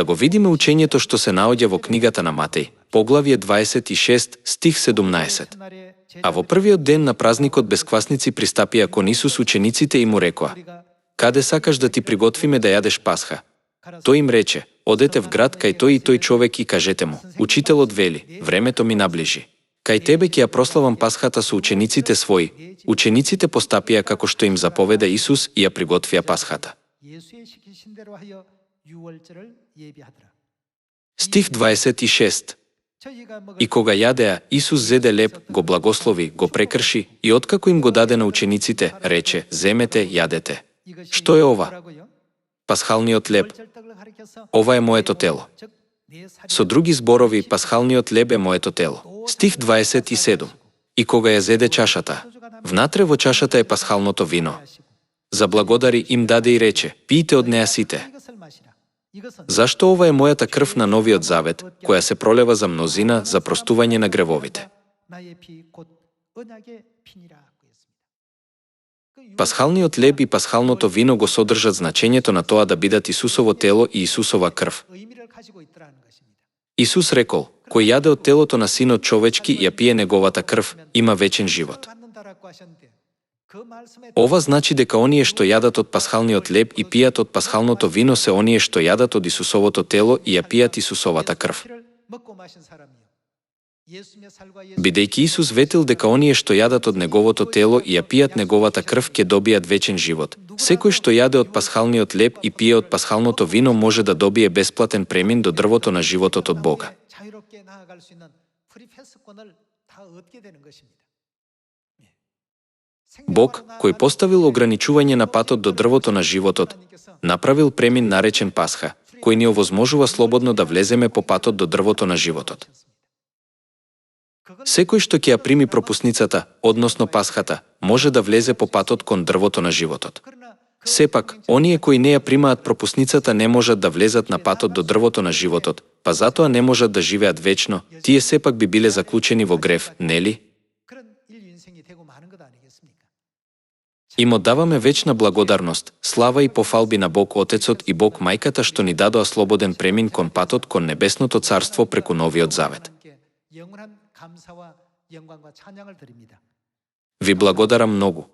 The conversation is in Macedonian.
го видиме учењето што се наоѓа во книгата на Матеј, поглавје 26, стих 17. А во првиот ден на празникот без квасници пристапија кон Исус учениците и му рекоа: "Каде сакаш да ти приготвиме да јадеш Пасха?" Тој им рече: "Одете в град кај тој и тој човек и кажете му: Учителот вели, времето ми наближи. Кај тебе ќе ја прославам Пасхата со учениците своји." Учениците постапија како што им заповеда Исус и ја приготвија Пасхата. Стих 26. И кога јадеа, Исус зеде леб, го благослови, го прекрши и откако им го даде на учениците, рече: "Земете, јадете. Што е ова? Пасхалниот леб. Ова е моето тело." Со други зборови, пасхалниот леб е моето тело. Стих 27. И кога ја зеде чашата, внатре во чашата е пасхалното вино. Заблагодари, им даде и рече: "Пијте од неа сите. Зашто ова е мојата крв на новиот завет, која се пролева за мнозина за простување на гревовите." Пасхалниот леб и пасхалното вино го содржат значењето на тоа да бидат Исусово тело и Исусова крв. Исус рекол: "Кој јаде од телото на Синот човечки и ја пие неговата крв, има вечен живот." Ова значи дека оние што јадат од пасхалниот леб и пијат од пасхалното вино се оние што јадат од Исусовото тело и ја пијат Исусовата крв. Бидејќи Исус ветил дека оние што јадат од неговото тело и ја пијат неговата крв ќе добијат вечен живот, секој што јаде од пасхалниот леб и пие од пасхалното вино може да добие бесплатен премин до дрвото на животот од Бога. Бог, кој поставил ограничување на патот до дрвото на животот, направил премин наречен Пасха, кој ни овозможува слободно да влеземе по патот до дрвото на животот. Секој што ќе ја прими пропусницата, односно Пасхата, може да влезе по патот кон дрвото на животот. Сепак, оние кои не ја примаат пропусницата не можат да влезат на патот до дрвото на животот, па затоа не можат да живеат вечно, тие сепак би биле заклучени во грев, нели? Им оддаваме вечна благодарност, слава и пофалби на Бог Отецот и Бог Мајката што ни дадоа слободен премин кон патот кон небесното царство преку новиот завет. Ви благодарам многу.